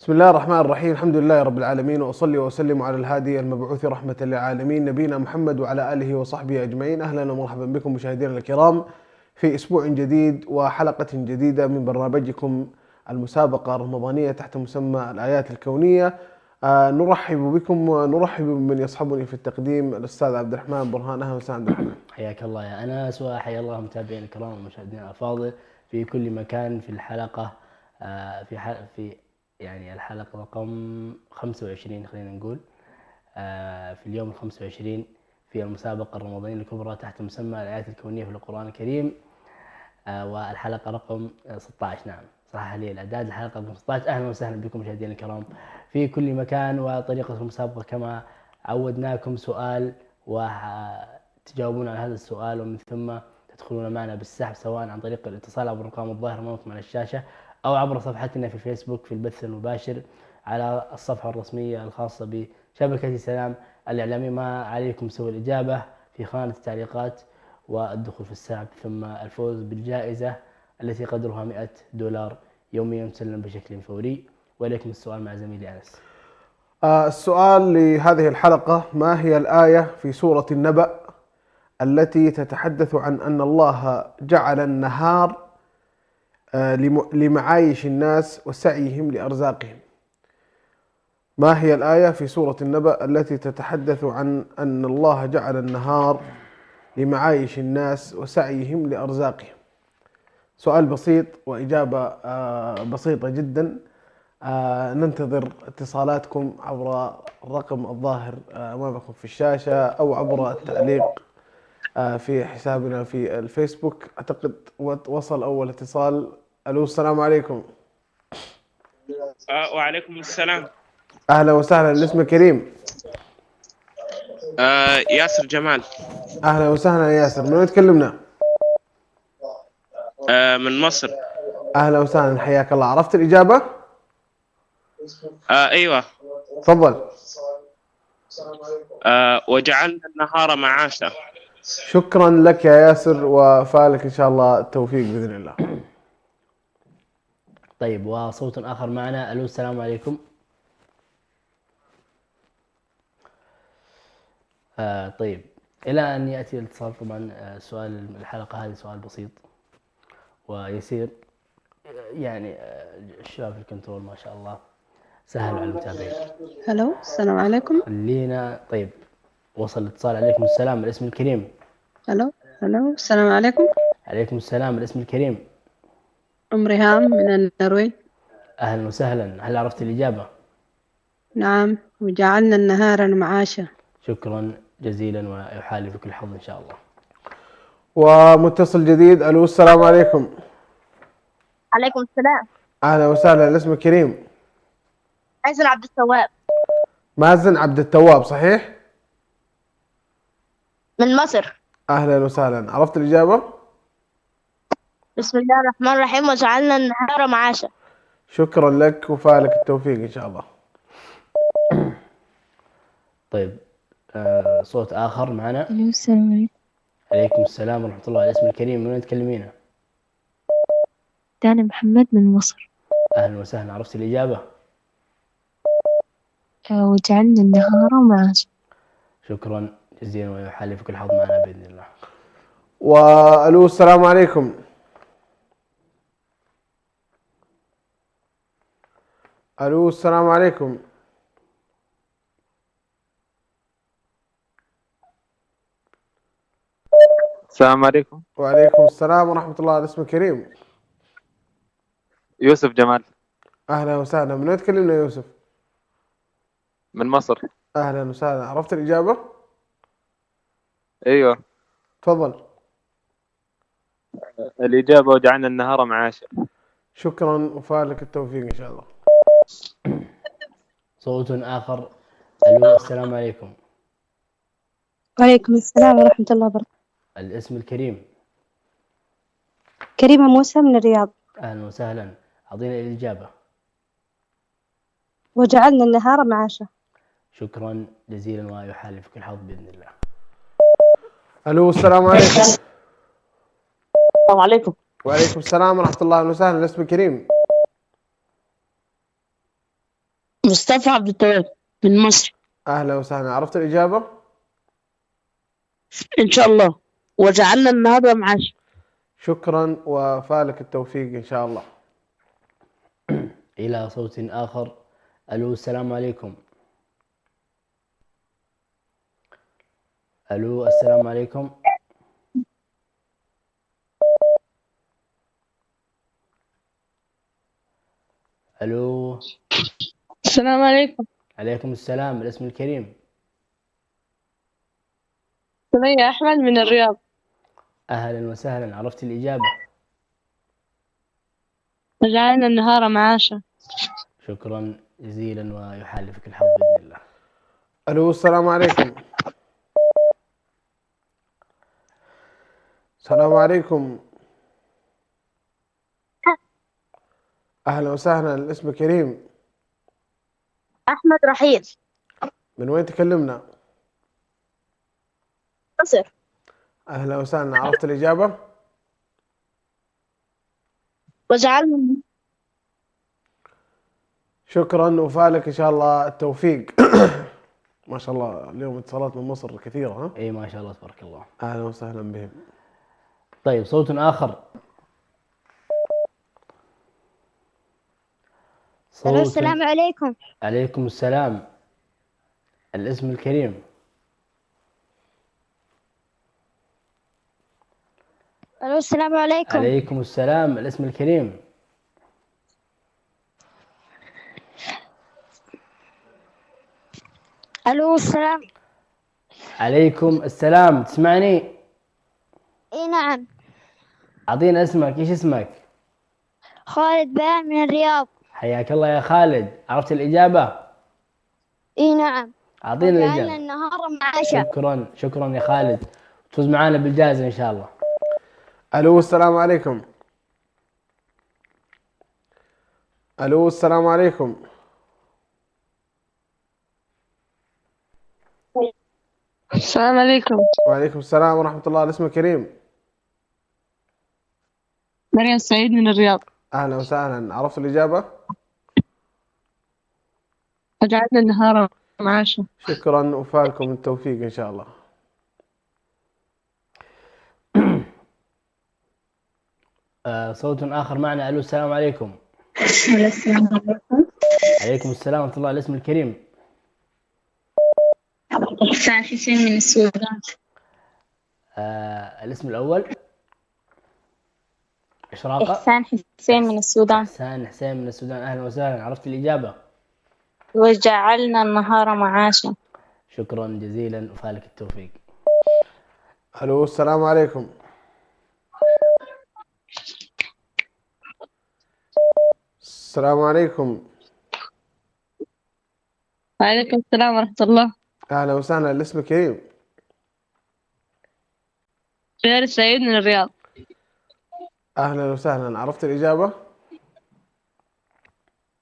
بسم الله الرحمن الرحيم. الحمد لله رب العالمين، وأصلي وأسلم على الهادي المبعوث رحمة للعالمين نبينا محمد وعلى آله وصحبه أجمعين. أهلا ومرحبا بكم مشاهدينا الكرام في أسبوع جديد وحلقة جديدة من برنامجكم المسابقة الرمضانية تحت مسمى الآيات الكونية. نرحب بكم ونرحب بمن يصحبني في التقديم الأستاذ عبد الرحمن برهان. أهلا وسهلا عبد الرحمن. حياك الله يا أنس، وحيا الله متابعين الكرام والمشاهدين الأفاضل في كل مكان في الحلقة في يعني الحلقة رقم 25 خلينا نقول في اليوم 25 في المسابقة الرمضانية الكبرى تحت مسمى الآيات الكونية في القرآن الكريم، والحلقة رقم 16. نعم صحح لي الأعداد، الحلقة رقم 16. أهلا وسهلا بكم مشاهدينا الكرام في كل مكان. وطريقة المسابقة كما عودناكم سؤال وتجاوبون على هذا السؤال، ومن ثم تدخلون معنا بالسحب سواء عن طريق الاتصال عبر الرقم الظاهر أمامكم على الشاشة أو عبر صفحتنا في الفيسبوك في البث المباشر على الصفحة الرسمية الخاصة بشبكة سلام الإعلامي. ما عليكم سوى الإجابة في خانة التعليقات والدخول في السحب، ثم الفوز بالجائزة التي قدرها $100 يوميا تسلم بشكل فوري. وإليكم السؤال مع زميلي أنس. السؤال لهذه الحلقة: ما هي الآية في سورة النبأ التي تتحدث عن أن الله جعل النهار لمعايش الناس وسعيهم لأرزاقهم؟ ما هي الآية في سورة النبأ التي تتحدث عن أن الله جعل النهار لمعايش الناس وسعيهم لأرزاقهم؟ سؤال بسيط وإجابة بسيطة جدا. ننتظر اتصالاتكم عبر الرقم الظاهر أمامكم في الشاشة أو عبر التعليق في حسابنا في الفيسبوك. أعتقد وصل أول اتصال. ألو، السلام عليكم. وعليكم السلام. أهلا وسهلا. الاسم الكريم؟ ياسر جمال. أهلا وسهلا ياسر. من وين تكلمنا؟ من مصر. أهلا وسهلا، حياك الله. عرفت الإجابة؟ أيوة. تفضل. وجعلنا النهار معاشا. شكرا لك يا ياسر، وفالك إن شاء الله التوفيق بإذن الله. طيب، وصوت آخر معنا. ألو، السلام عليكم. طيب، إلى أن يأتي الاتصال طبعا سؤال الحلقة هذه سؤال بسيط ويسير، يعني الشباب في الكنترول ما شاء الله سهل على المتابعين. الو، السلام عليكم. خلينا طيب، وصل الاتصال. عليكم السلام، الاسم الكريم. الو، السلام عليكم. عليكم السلام، الاسم الكريم. ام ريهام من النرويج. أهلا وسهلا، هل عرفت الإجابة؟ نعم، وجعلنا النهار معاشا. شكرا جزيلا، ويحالفك الحظ إن شاء الله. ومتصل جديد. ألو، السلام عليكم. عليكم السلام. أهلا وسهلا. الاسم الكريم؟ مازن عبد التواب. مازن عبد التواب، صحيح؟ من مصر. أهلا وسهلا. عرفت الإجابة؟ بسم الله الرحمن الرحيم، وجعلنا النهار معاشا. شكرا لك، وفالك التوفيق إن شاء الله. طيب، صوت آخر معنا. السلام عليكم. عليكم السلام ورحمة الله. الاسم الكريم، من وين تكلمينا؟ دانا محمد من مصر. أهلا وسهلا. عرفت الإجابة؟ وجعلنا النهار معاشا. شكرا جزيلا، ويحالفك الحظ معنا بإذن الله. وألو، السلام عليكم. ألو، السلام عليكم. السلام عليكم. وعليكم السلام ورحمة الله. الاسم الكريم؟ يوسف جمال. أهلا وسهلا. من وين تكلمنا يوسف؟ من مصر. أهلا وسهلا. عرفت الإجابة؟ أيوة. تفضل. الإجابة وجعلنا النهار معاشا. شكرا، وفالك التوفيق إن شاء الله. صوت آخر. ألو، السلام عليكم. وعليكم السلام ورحمة الله وبركاته. الاسم الكريم؟ كريمة موسى من الرياض. أهلا وسهلا. أعطينا الإجابة. وجعلنا النهار معاشا. شكرا جزيلا، ويحالفك الحظ بإذن الله. ألو، السلام عليكم. السلام عليكم. وعليكم السلام ورحمة الله وسهلا. الاسم الكريم؟ مصطفى عبد الطويل من مصر. أهلا وسهلا، عرفت الإجابة؟ إن شاء الله. وجعلنا النهار معاشا. شكرا وفالك التوفيق إن شاء الله. إلى صوت آخر. ألو السلام عليكم. ألو السلام عليكم. ألو. السلام عليكم. عليكم السلام. الاسم الكريم. سمية أحمد من الرياض. أهلا وسهلا، عرفت الإجابة؟ وجعلنا النهار معاشا. شكرا جزيلا ويحالفك الحظ بإذن الله. ألو السلام عليكم. السلام عليكم. أهلا وسهلا، الاسم الكريم. أحمد رحيل. من وين تكلمنا؟ مصر. أهلا وسهلا، عرفت الإجابة؟ وجعلنا. شكرا وفالك إن شاء الله التوفيق. ما شاء الله اليوم اتصالات من مصر كثيرة ها؟ أي ما شاء الله تبارك الله. أهلا وسهلا بهم. طيب صوت آخر. ألو السلام عليكم. عليكم السلام. الاسم الكريم. ألو السلام عليكم. عليكم السلام. الاسم الكريم. ألو السلام. عليكم السلام. تسمعني؟ إي نعم. أعطينا اسمك، إيش اسمك؟ خالد بيان من الرياض. حياك الله يا خالد، عرفت الإجابة؟ إي نعم. أعطينا وجعلنا الإجابة. النهار معاشا. شكرا يا خالد، تفوز معنا بالجائزة إن شاء الله. ألو السلام عليكم. ألو السلام عليكم. السلام عليكم. وعليكم السلام ورحمة الله، الاسم الكريم. مريم سعيد من الرياض. أهلا وسهلا، عرفت الإجابة؟ وجعلنا النهار معاشا. شكرا وفالكم التوفيق إن شاء الله. صوت آخر معنا. ألو السلام عليكم. السلام عليكم. عليكم السلام ورحمة الله. الاسم الكريم. إحسان حسين من السودان. الاسم الأول. إشراقة. إحسان حسين من السودان. إحسان حسين من السودان. أهلا وسهلا، عرفت الإجابة؟ وجعلنا النهار معاشا. شكرا جزيلا وفالك التوفيق. ألو السلام عليكم. السلام عليكم. وعليكم السلام ورحمة الله. أهلا وسهلا، الاسم الكريم. غير سعيد من الرياض. أهلا وسهلا، عرفت الإجابة؟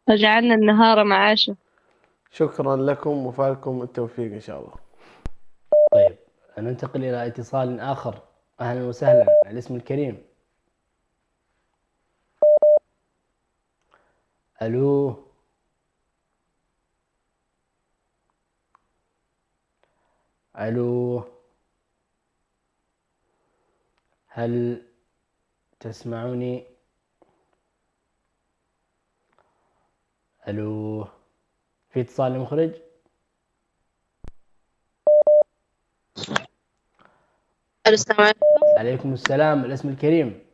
وجعلنا النهار معاشا. شكرا لكم وفالكم التوفيق إن شاء الله. طيب ننتقل إلى اتصال آخر. أهلا وسهلا، الاسم الكريم. ألو. ألو، هل تسمعوني؟ ألو، في اتصال لمخرج؟ السلام عليكم. عليكم السلام. الاسم الكريم.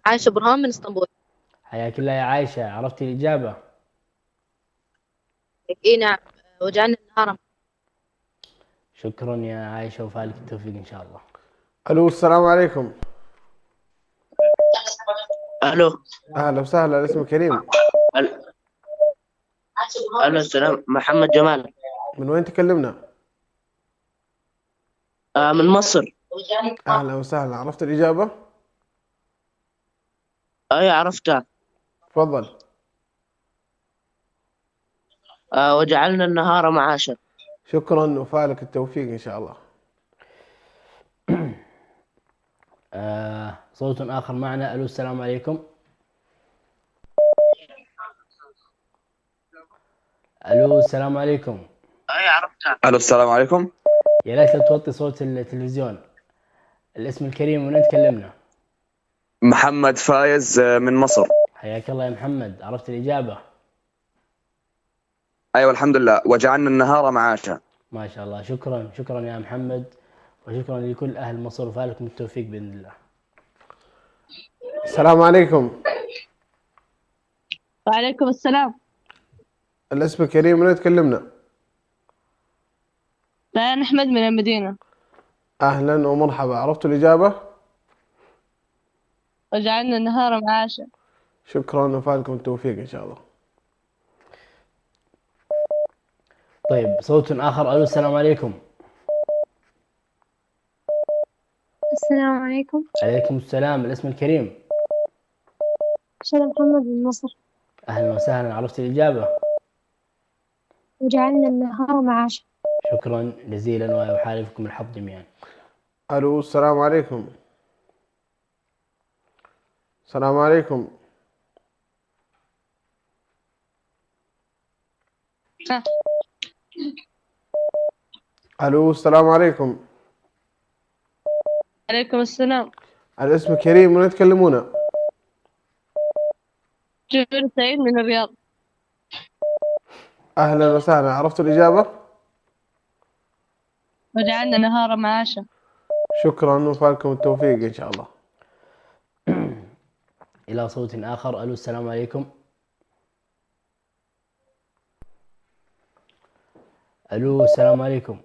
عايشة برهان من اسطنبول. حياك الله يا عايشة، عرفتي الإجابة؟ اي نعم، وجعلنا النهار. شكرا يا عايشة وفالك التوفيق إن شاء الله. ألو السلام عليكم. الو. أهلا وسهلا، الاسم الكريم. الو السلام، محمد جمال. من وين تكلمنا؟ من مصر. أهلا وسهلا، عرفت الإجابة؟ اي عرفتها. تفضل. وجعلنا النهار معاشا. شكرا وفالك التوفيق إن شاء الله. صوت آخر معنا. ألو السلام عليكم. الو السلام عليكم. الو السلام عليكم. يا ليت لو توطي صوت التلفزيون. الاسم الكريم ومن تكلمنا؟ محمد فايز من مصر. حياك الله يا محمد، عرفت الإجابة؟ ايوه الحمد لله. وجعلنا النهار معاشا. ما شاء الله، شكرا شكرا يا محمد، وشكرا لكل أهل مصر، وفالكم التوفيق بإذن الله. السلام عليكم. وعليكم السلام. الاسم الكريم من تكلمنا؟ بيان أحمد من المدينة. أهلا ومرحبا، عرفتوا الإجابة؟ وجعلنا النهار معاشا. شكرا وفالكم التوفيق إن شاء الله. طيب صوت آخر. ألو السلام عليكم. السلام عليكم. عليكم السلام. الاسم الكريم؟ شذى محمد من مصر. أهلا وسهلا، عرفت الإجابة؟ وجعلنا النهار معاشا. شكرا جزيلا، ويحالفكم الحظ جميعا. ألو السلام عليكم. السلام عليكم. ألو السلام عليكم. عليكم السلام. الاسم الكريم من يتكلمون؟ جبر سعيد من الرياض. أهلا وسهلا، عرفتوا الإجابة؟ وجعلنا النهار معاشا. شكرا وفالكم التوفيق إن شاء الله. إلى صوت آخر. ألو السلام عليكم. ألو السلام عليكم.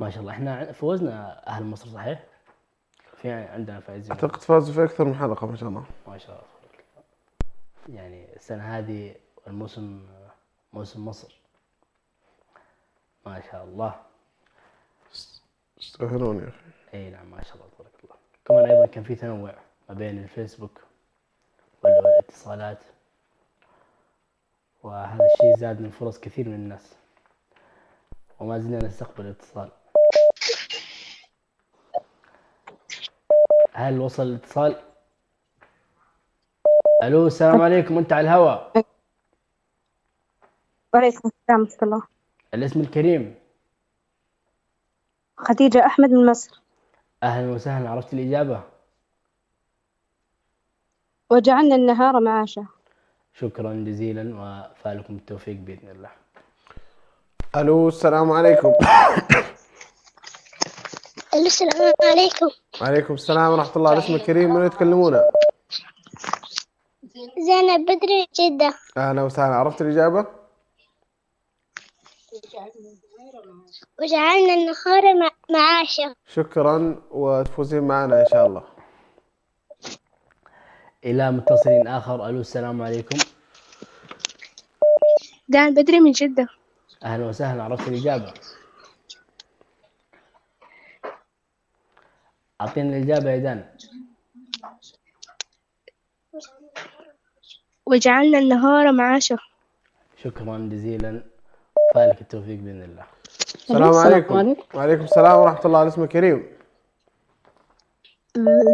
ما شاء الله، احنا فوزنا أهل مصر صحيح؟ في عندنا فائزين. أعتقد فازوا في أكثر من حلقة ما شاء الله. ما شاء الله، يعني السنة هذه الموسم موسم مصر، ما شاء الله. استهلون يا أخي. اي نعم ما شاء الله تبارك الله. كمان أيضا كان في تنوع ما بين الفيسبوك والاتصالات، وهذا الشيء زاد من فرص كثير من الناس، وما زلنا نستقبل الاتصال. هل وصل الاتصال؟ الو السلام عليكم، انت على الهواء. وعليكم السلام ورحمة الله. الاسم الكريم؟ خديجة أحمد من مصر. اهلا وسهلا، عرفت الاجابه؟ وجعلنا النهار معاشا. شكرا جزيلا، وفالكم التوفيق باذن الله. ألو السلام عليكم. السلام عليكم. وعليكم السلام ورحمة الله. الاسم الكريم من يتكلمون؟ زينب بدري جدة. أهلا وسهلا، عرفت الإجابة؟ وجعلنا النهار معاشا. شكرا وتفوزين معنا إن شاء الله. الى متصل اخر. الو السلام عليكم. دان بدري من جدة. اهلا وسهلا، عرفت الاجابه؟ اعطينا الاجابه يا دان. وجعلنا النهار معاشا. شكرا جزيلا، فالك التوفيق باذن الله. السلام عليكم. وعليكم السلام ورحمة الله. الاسم الكريم؟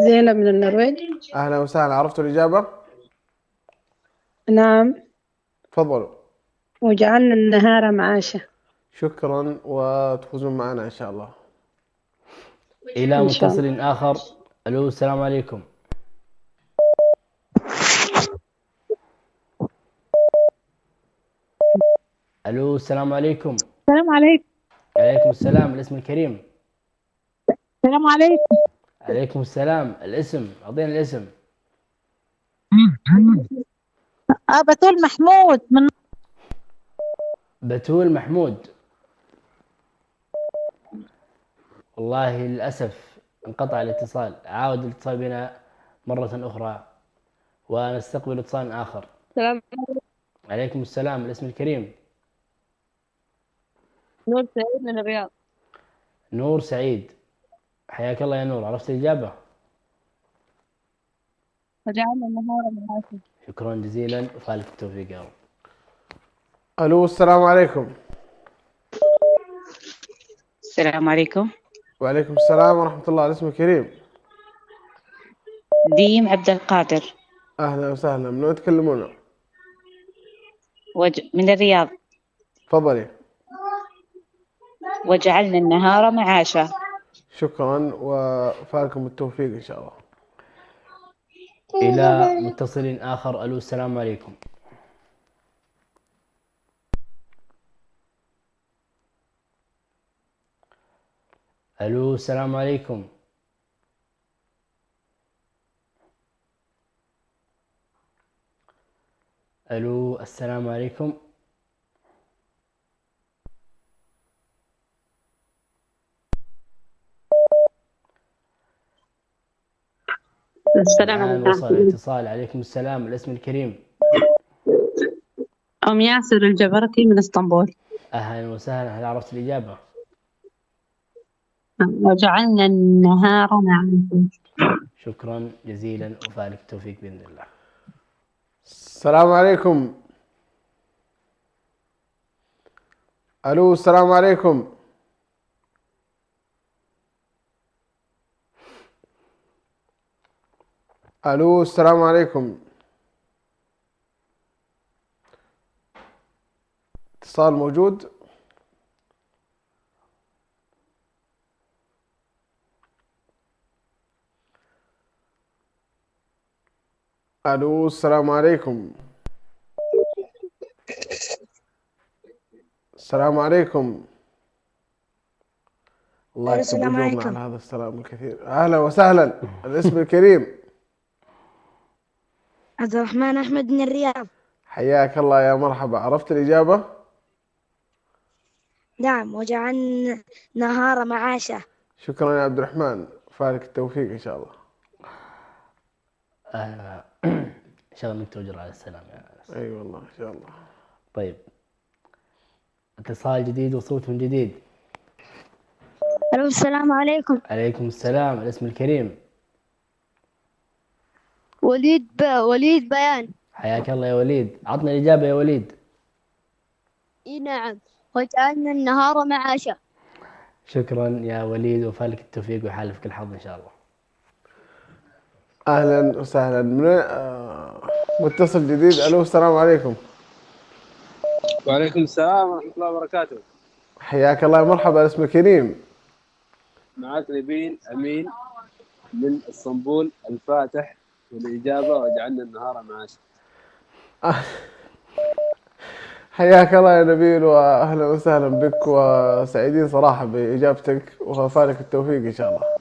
زينب من النرويج. أهلا وسهلا، عرفتوا الإجابة؟ نعم. تفضلوا. وجعلنا النهار معاشا. شكرا وتفوزون معنا إن شاء الله. الى إن شاء متصل اخر. الو السلام عليكم. الو السلام عليكم. السلام عليكم. عليكم السلام. الاسم الكريم؟ السلام عليكم. عليكم السلام. الاسم، اعطينا الاسم. بتول محمود من. بتول محمود. والله للأسف انقطع الاتصال، عاود الاتصال بنا مرة أخرى ونستقبل اتصال آخر. السلام عليكم السلام. الاسم الكريم؟ نور سعيد من الرياض. نور سعيد، حياك الله يا نور، عرفت الإجابة؟ وجعلنا النهار معاشا. شكرا جزيلا، وفالك التوفيق يا رب. ألو السلام عليكم. السلام عليكم. وعليكم السلام ورحمة الله. الاسم الكريم؟ ديم عبد القادر. أهلا وسهلا، من وين تكلمونا؟ من الرياض. تفضلي. وجعلنا النهار معاشا. شكرا وفالكم التوفيق إن شاء الله. إلى متصل آخر. ألو السلام عليكم. ألو السلام عليكم. ألو السلام عليكم. السلام الآن وصل عليكم. الاتصال. عليكم السلام. الاسم الكريم. أم ياسر الجبرتي من اسطنبول. أهلا وسهلا. هل عرفت الإجابة؟ وجعلنا النهار معاشا. شكرا جزيلا وفالك التوفيق بإذن الله. السلام عليكم. ألو السلام عليكم. ألو السلام عليكم. اتصال موجود؟ ألو السلام عليكم. السلام عليكم. الله يكتب السلام أجورنا عليكم. على هذا السلام الكثير. أهلا وسهلا. الاسم الكريم. عبد الرحمن أحمد من الرياض. حياك الله يا مرحبا. عرفت الإجابة؟ نعم، وجعلنا النهار معاشا. شكرا يا عبد الرحمن، فالك التوفيق إن شاء الله. إن شاء الله منك توجر على السلام يا أنس. أي والله إن شاء الله. طيب، اتصال جديد وصوت من جديد. ألو السلام عليكم. عليكم السلام. الاسم الكريم. وليد بيان. حياك الله يا وليد. عطنا الإجابة يا وليد. إي نعم، وجعلنا النهار معاشا. شكرا يا وليد وفالك التوفيق ويحالفك الحظ إن شاء الله. أهلا وسهلا. من متصل جديد. ألو السلام عليكم. وعليكم السلام ورحمة الله وبركاته. حياك الله يا مرحبا. اسم الكريم. معك نبيل أمين من اسطنبول الفاتح، والإجابة وجعلنا النهار معاشا. حياك الله يا نبيل وأهلا وسهلا بك، وسعيدين صراحة بإجابتك وفالك التوفيق إن شاء الله.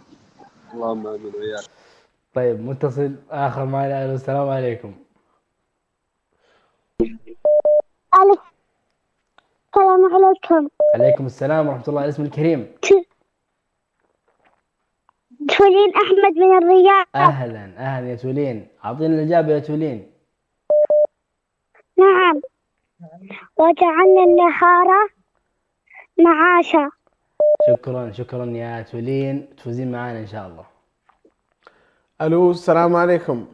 اللهم آمين وإياك. طيب، متصل آخر معنا. السلام عليكم. السلام عليكم. عليكم السلام ورحمة الله. الاسم الكريم. تولين أحمد من الرياض. أهلا أهلا يا تولين. أعطينا الإجابة يا تولين. نعم، وجعلنا النهار معاشا. شكرا يا تولين، تفوزين معنا إن شاء الله. ألو السلام عليكم.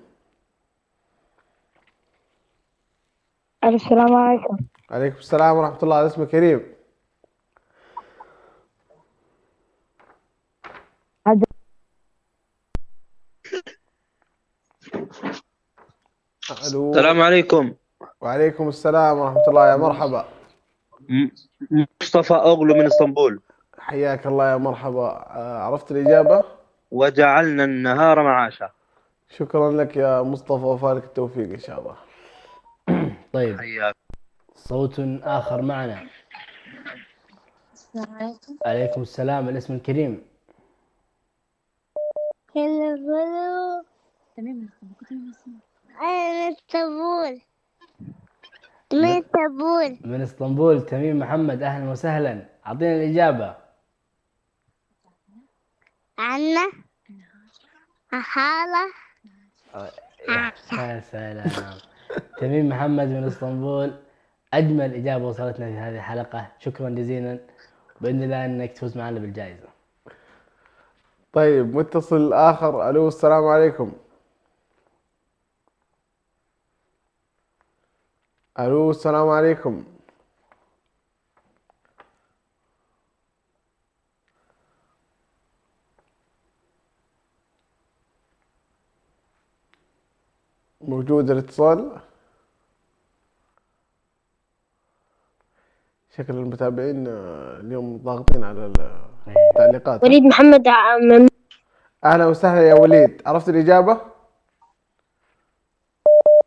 السلام عليكم. عليكم السلام ورحمة الله. الاسم الكريم. ألو. السلام عليكم. وعليكم السلام ورحمة الله. يا مرحبا. مصطفى أغلو من اسطنبول. حياك الله يا مرحبا. عرفت الإجابة؟ وجعلنا النهار معاشا. شكرا لك يا مصطفى وفالك التوفيق إن شاء الله. طيب، حياك. صوت آخر معنا. السلام عليكم. عليكم السلام. الاسم الكريم. هلا تمام. أنا اسطنبول. من اسطنبول. من اسطنبول. تميم محمد. أهلا وسهلا. أعطينا الإجابة. عنا حالة. يا سلام. تميم محمد من اسطنبول. أجمل إجابة وصلتنا في هذه الحلقة. شكرا جزيلا، بإذن الله أنك تفوز معنا بالجائزة. طيب، متصل آخر. ألو السلام عليكم. ألو السلام عليكم. موجود الاتصال؟ شكل المتابعين اليوم ضاغطين على التعليقات. وليد محمد أهلا وسهلا يا وليد، عرفت الإجابة؟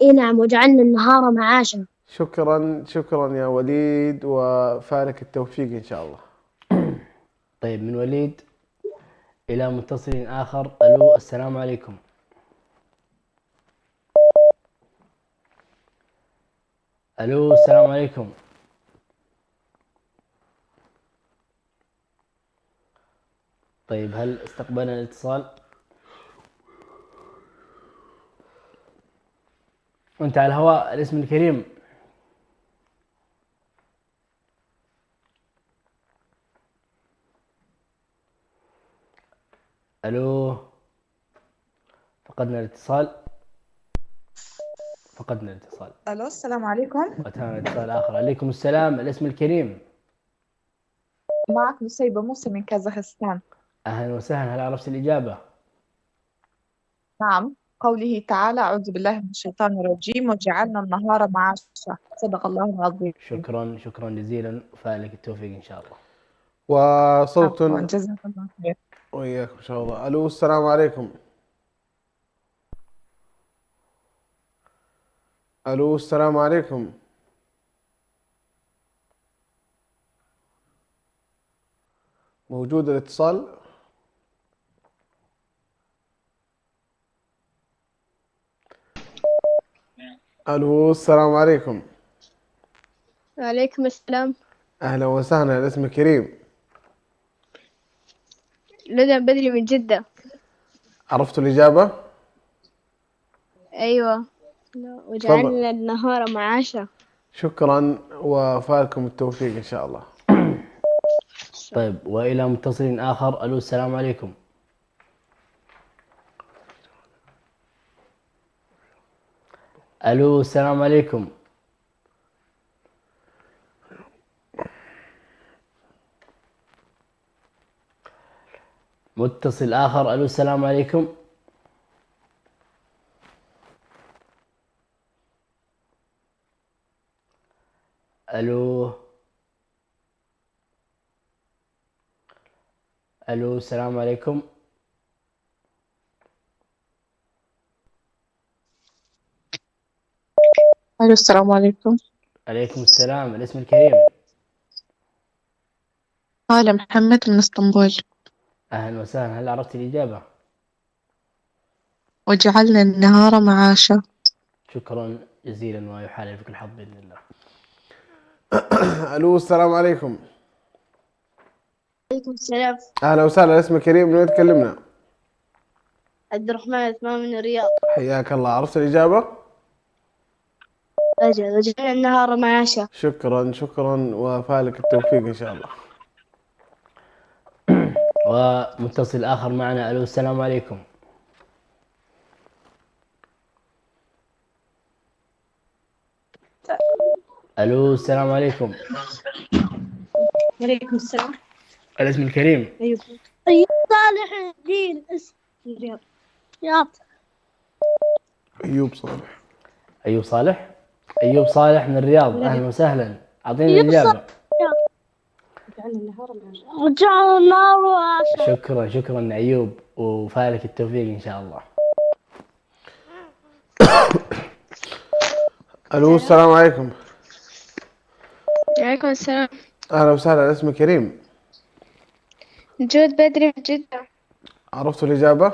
اي نعم، وجعلنا النهار معاشا. شكرا شكرا يا وليد، وفالك التوفيق إن شاء الله. طيب من وليد إلى متصل آخر. ألو السلام عليكم. ألو السلام عليكم. طيب هل استقبلنا الاتصال؟ وانت على الهواء، الاسم الكريم. الو، فقدنا الاتصال. الو السلام عليكم. واتانا اتصال اخر. عليكم السلام، الاسم الكريم. معك نسيبة موسى من كازاخستان. اهلا وسهلا، هل عرفت الاجابه؟ نعم، قوله تعالى أعوذ بالله من الشيطان الرجيم وجعلنا النهار معاشا. صدق الله العظيم. شكرا شكرا جزيلا، وفالك التوفيق ان شاء الله. وصوت جزاك الله خير. وإياكم إن شاء الله. ألو السلام عليكم. ألو السلام عليكم. موجود الاتصال؟ ألو السلام عليكم. وعليكم السلام. أهلا وسهلا، الاسم كريم. ندى بدري من جدة. عرفتوا الإجابة؟ أيوة، وجعلنا النهار معاشا. شكرا، وفالكم التوفيق إن شاء الله. طيب وإلى متصل آخر. ألو السلام عليكم. ألو السلام عليكم. متصل آخر. ألو السلام عليكم. ألو ألو السلام عليكم. ألو السلام عليكم. عليكم السلام، الاسم الكريم. هالة محمد من اسطنبول. أهلا وسهلا، هل عرفت الإجابة؟ وجعلنا النهار معاشا. شكرا جزيلا، ويحالف بك الحظ بإذن الله. ألو السلام عليكم. عليكم السلام. أهلا وسهلا، الاسم كريم، من وين تكلمنا؟ عبد الرحمن عثمان من الرياض. حياك الله، عرفت الإجابة؟ أجل، وجعلنا النهار معاشا. شكرا شكرا، وفالك التوفيق إن شاء الله. ومتصل آخر معنا. ألو السلام عليكم. ألو السلام عليكم. وعليكم السلام. الاسم الكريم. أيوب صالح الدين، اسم الرياض. أيوب صالح. أيوب صالح. أيوب صالح من الرياض، أهلا وسهلا، أعطينا الإجابة. وجعلنا النهار معاشا. شكرا شكرا أيوب، وفالك التوفيق إن شاء الله. ألو السلام عليكم. وعليكم السلام. أهلا وسهلا، الاسم كريم. جود بدري من جدة. عرفتوا الإجابة؟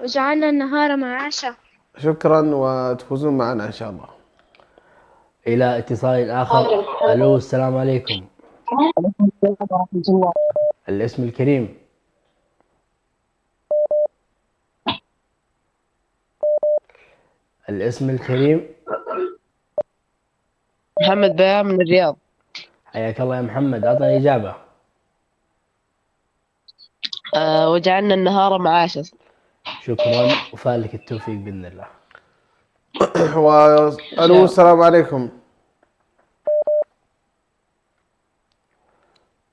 وجعلنا النهار معاشا. شكرا، وتفوزون معنا إن شاء الله. إلى اتصال آخر. ألو السلام عليكم. وعليكم السلام ورحمة الله. الاسم الكريم. الاسم الكريم. محمد بيان من الرياض. حياك الله يا محمد، أعطنا الإجابة. وجعلنا النهار معاشا. شكرا، وفالك التوفيق بإذن الله. ألو السلام عليكم.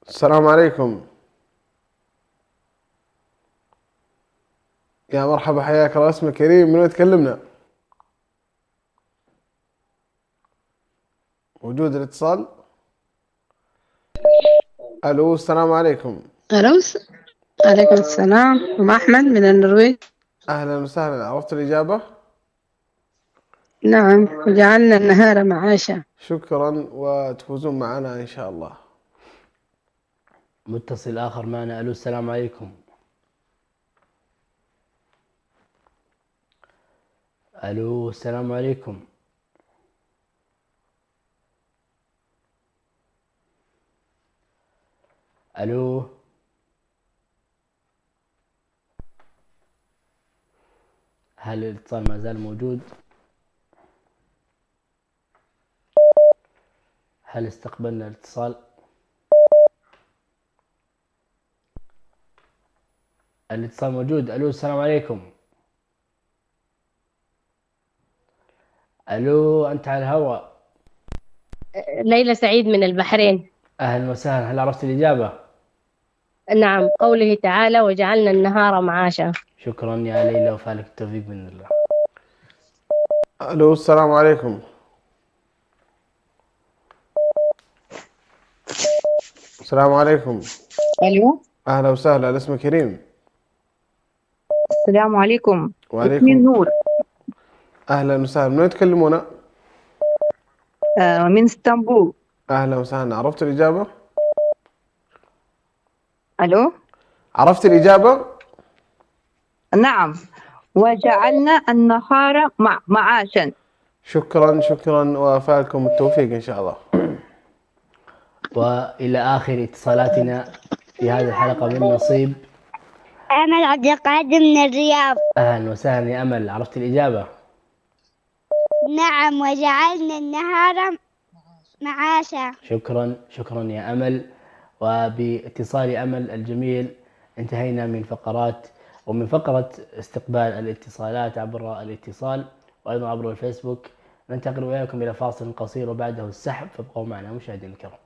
السلام عليكم. يا مرحبا، حياك الله. اسمك كريم، من وين تكلمنا؟ موجود الاتصال؟ الو، السلام عليكم. ألو. عليكم السلام. أم أحمد من النرويج. اهلا وسهلا، عرفت الاجابة؟ نعم. وجعلنا النهار معاشا. شكرا، وتفوزون معنا ان شاء الله. متصل آخر معنا. ألو، السلام عليكم. ألو، السلام عليكم. ألو. هل الاتصال ما زال موجود؟ هل استقبلنا الاتصال؟ الاتصال موجود. ألو، السلام عليكم. ألو، أنت على الهواء. ليلى سعيد من البحرين. أهلا وسهلا، هل عرفت الإجابة؟ نعم، قوله تعالى وجعلنا النهار معاشا. شكرا يا ليلى، وفالك التوفيق بإذن الله. الو، السلام عليكم. السلام عليكم. الو. اهلا وسهلا، اسمك كريم. السلام عليكم. وعليكم. اسمي نور. اهلا وسهلا، من وين تكلمونا؟ من اسطنبول. اهلا وسهلا، عرفت الاجابة؟ الو. عرفت الاجابة؟ نعم، وجعلنا النهار معاشا. شكرا شكرا، وفالكم التوفيق ان شاء الله. وإلى آخر اتصالاتنا في هذه الحلقة من نصيب. أمل عبد القادر من الرياض. أهلا وسهلا يا أمل، عرفت الإجابة؟ نعم، وجعلنا النهار معاشا. شكرا شكرا يا أمل. وباتصال أمل الجميل انتهينا من فقرة استقبال الاتصالات عبر الاتصال وأيضا عبر الفيسبوك. ننتقل وإياكم إلى فاصل قصير وبعده السحب، فابقوا معنا مشاهدينا الكرام.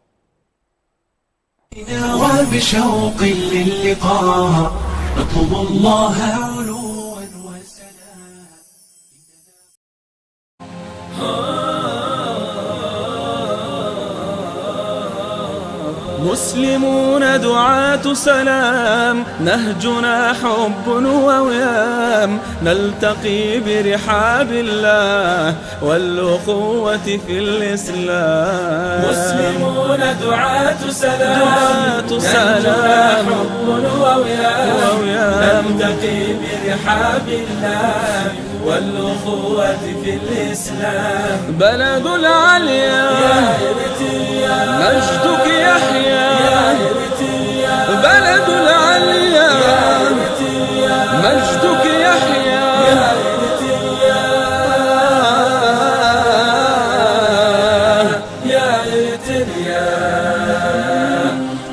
وبشوق للقاء نطلب الله علوا وسلام. مسلمون دعاة سلام، نهجنا حب ووئام، نلتقي برحاب الله والأخوة في الإسلام. مسلمون دعاة سلام، نهجنا حب ووئام، نلتقي برحاب الله والأخوة في الإسلام. بلد العليا مجدك يحيى، بلد العليا مجدك يحيى، يا إرتريا.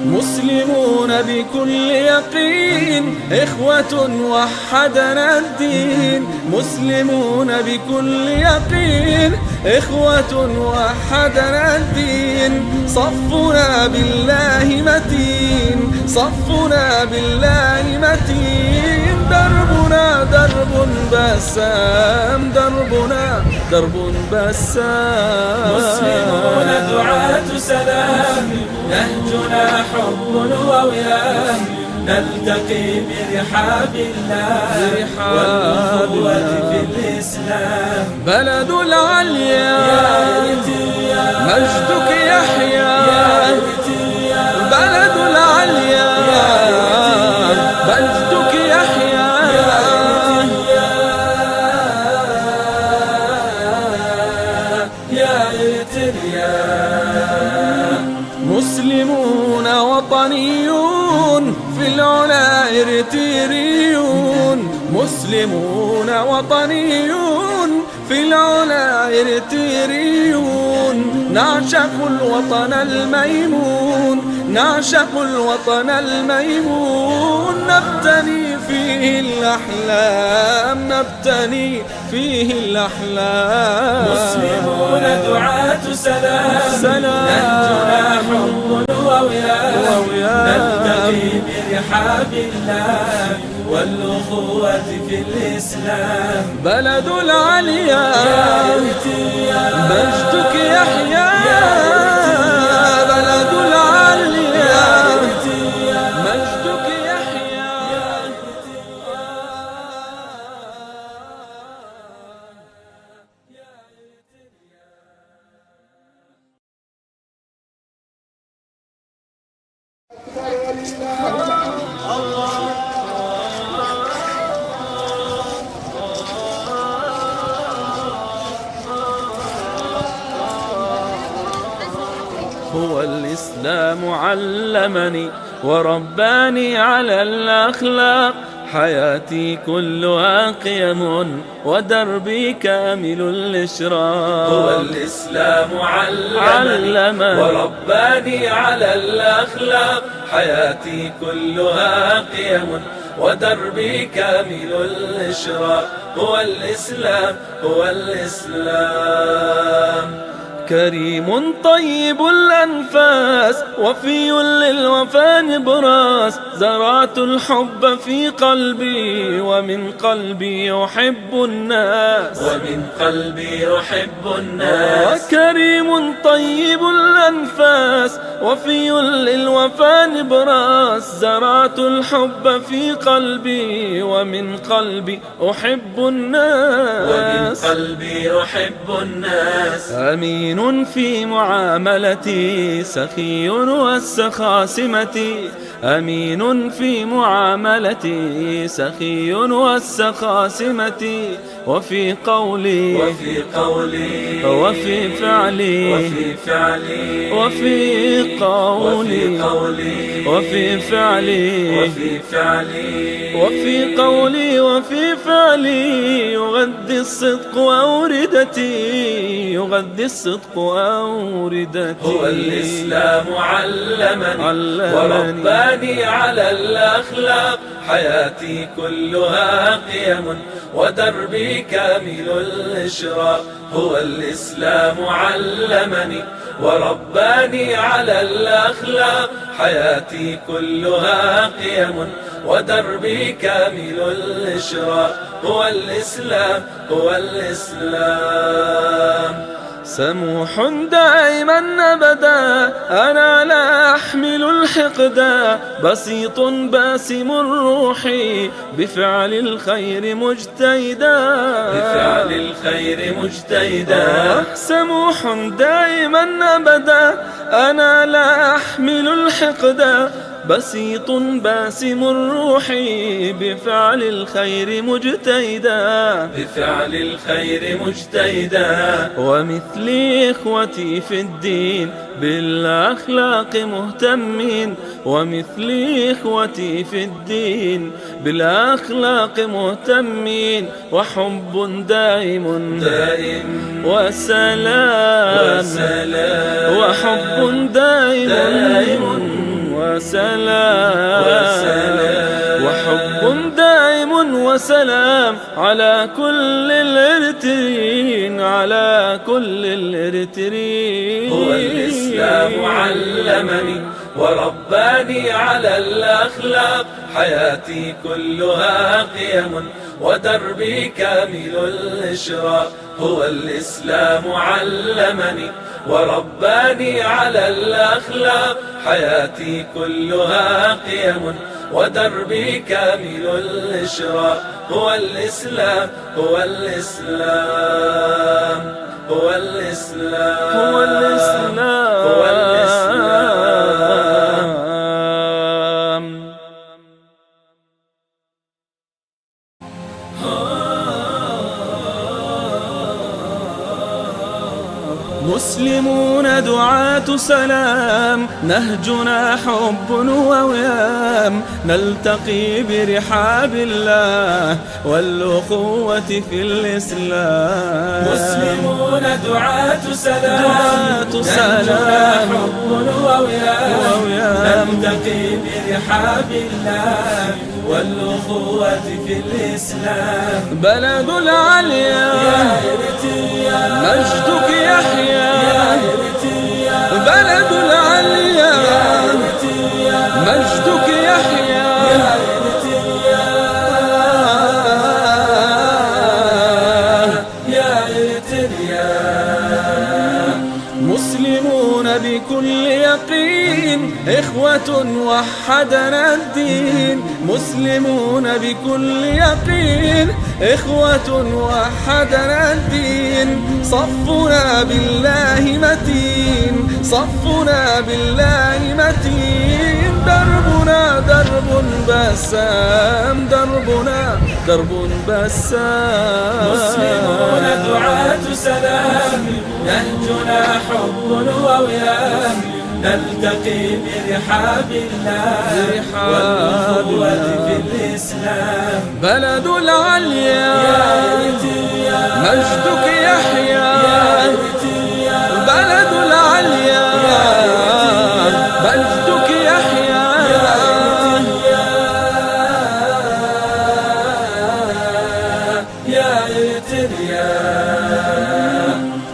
مسلمون بكل يقين إخوة وحدنا الدين، مسلمون بكل يقين إخوة وحدنا الدين. صفنا بالله متين، صفنا بالله متين. دربنا درب بسام، دربنا درب بسام. مسلمون دعاة سلام، نهجنا حب ووئام، نلتقي برحاب الله والأخوة في الإسلام. بلد العليا مجدك يحيى، بلد العليا مجدك يحيى، يا إرتريا. مسلمون وطنيون في العلا إرتريون، مسلمون وطنيون في العلا إرتريون. نعشق الوطن الميمون، نعشق الوطن الميمون. نبتني فيه الأحلام، نبتني فيه الأحلام. مسلمون دعاة سلام، نهجنا حب ووئام، نلتقي برحاب الله والأخوة في الإسلام. بلد العليا مجدك يحيا، بلد العليا مجدك يحيا. هو الإسلام علمني ورباني على الأخلاق، حياتي كلها قيم ودربي كامل الإشراق. هو الإسلام علمني ورباني على الأخلاق، حياتي كلها قيم ودربي كامل الإشراق. هو الإسلام هو الإسلام. كريم طيب الأنفاس وفي للوفاء نبراس، زرعت الحب في قلبي ومن قلبي أحب الناس، ومن قلبي أحب الناس. كريم طيب الأنفاس وفي للوفاء نبراس، زرعت الحب في قلبي ومن قلبي أحب الناس، ومن قلبي أحب الناس. أمين في معاملتي سخي والسخا سمتي، أمين في معاملتي سخي والسخا سمتي. وفي قولي وفي وفي فعلي وفي قولي وفي فعلي وفي قولي وفي فعلي، يغذي الصدق أوردتي، يغذي الصدق أوردتي. هو الإسلام علمني ورباني على الأخلاق، حياتي كلها قيم ودربي كامل الإشراق. هو الإسلام علمني ورباني على الأخلاق، حياتي كلها قيم ودربي كامل الإشراق. هو الإسلام هو الإسلام. سموح دائما أبدا أنا لا أحمل الحقدا، بسيط باسم الروح بفعل الخير مجتهدا، بفعل الخير مجتهدا. سموح دائما أبدا أنا لا أحمل الحقدا، بسيط باسم الروح بفعل الخير مجتهدا، بفعل الخير مجتهدا. ومثلي إخوتي في الدين بالأخلاق مهتمين، ومثلي إخوتي في الدين بالأخلاق مهتمين. وحب دائم وسلام وحب دائم وسلام وحب دائم وسلام على كل الارترين، على كل الارترين. هو الإسلام علمني ورباني على الأخلاق، حياتي كلها قيم ودربي كامل الإشراق. هو الإسلام علمني ورباني على الأخلاق، حياتي كلها قيم ودربي كامل الإشراق. هو الإسلام هو الإسلام هو الإسلام هو الإسلام هو الإسلام. مسلمون دعاة سلام، نهجنا حب ووئام، نلتقي برحاب الله والأخوة في الإسلام. مسلمون دعاة سلام، نهجنا حب ووئام، نلتقي برحاب الله والأخوة في الإسلام. بلد العليا مجدك يحيا، بلد العليا مجدك يحيا، وحدنا الدين، مسلمون بكل يقين، إخوة وحدنا الدين، صفنا بالله متين، صفنا بالله متين، دربنا درب بسام، دربنا درب بسام. مسلمون دعاة سلام، نهجنا حب ووئام، نلتقي برحاب الله والأخوة في الإسلام. بلد العليا مجدك يحيا، بلد العليا مجدك يحيا، يا إريتريا.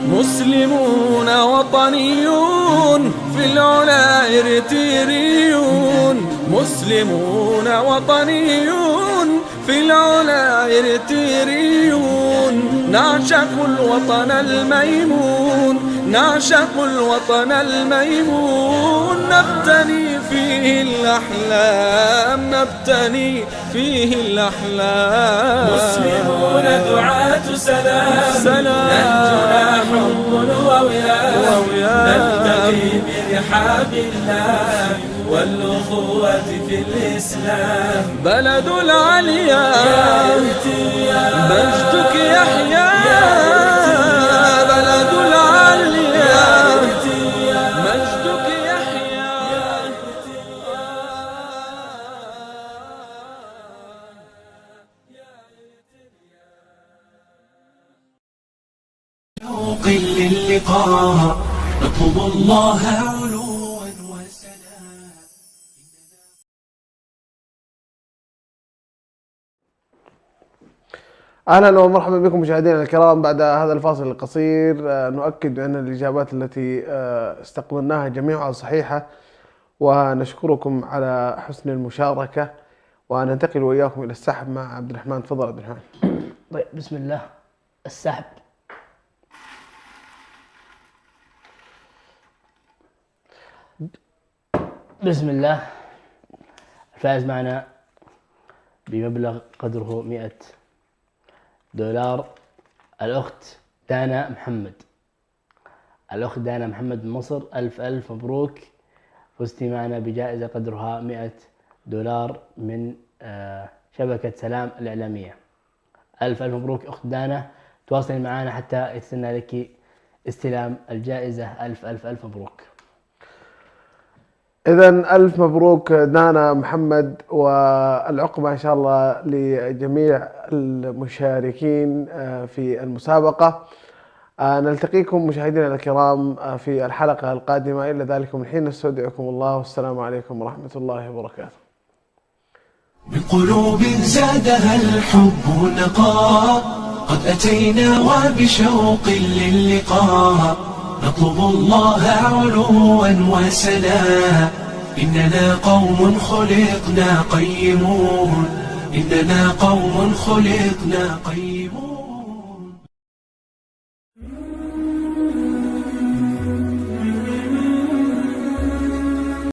مسلمون وطنيون في العلا إريتريون، مسلمون وطنيون في العلا إريتريون، نعشق الوطن الميمون، نعشق الوطن الميمون، نبتني فيه الأحلام، نبتني فيه الأحلام. مسلمون دعاة سلام، نهجنا حب ووئام، نلتقي برحاب الله والأخوة في الإسلام. بلد العليا مجدك يحيا، بلد العليا مجدك يحيا. شوق للقاء نطلب الله علوا وسلام. اهلا ومرحبا بكم مشاهدينا الكرام. بعد هذا الفاصل القصير نؤكد ان الاجابات التي استقبلناها جميعها صحيحه، ونشكركم على حسن المشاركه، وننتقل واياكم الى السحب مع عبد الرحمن. تفضل عبد الرحمن. طيب بسم الله. السحب. بسم الله. الفائز معنا بمبلغ قدره $100 الأخت دانا محمد. الأخت دانا محمد من مصر، ألف مبروك، فزتي معنا بجائزة قدرها $100 من شبكة سلام الإعلامية. ألف مبروك أخت دانا، تواصلي معنا حتى يتسنى لك استلام الجائزة. ألف مبروك. إذن ألف مبروك دانا محمد، والعقبة إن شاء الله لجميع المشاركين في المسابقة. نلتقيكم مشاهدينا الكرام في الحلقة القادمة. إلى ذلكم الحين نستودعكم الله، والسلام عليكم ورحمة الله وبركاته. من قلوب زادها الحب نقاء، قد أتينا وبشوق للقاء، نطلب الله علوا وسنا. إننا قوم خلقنا قيمون، إننا قوم خلقنا قيمون.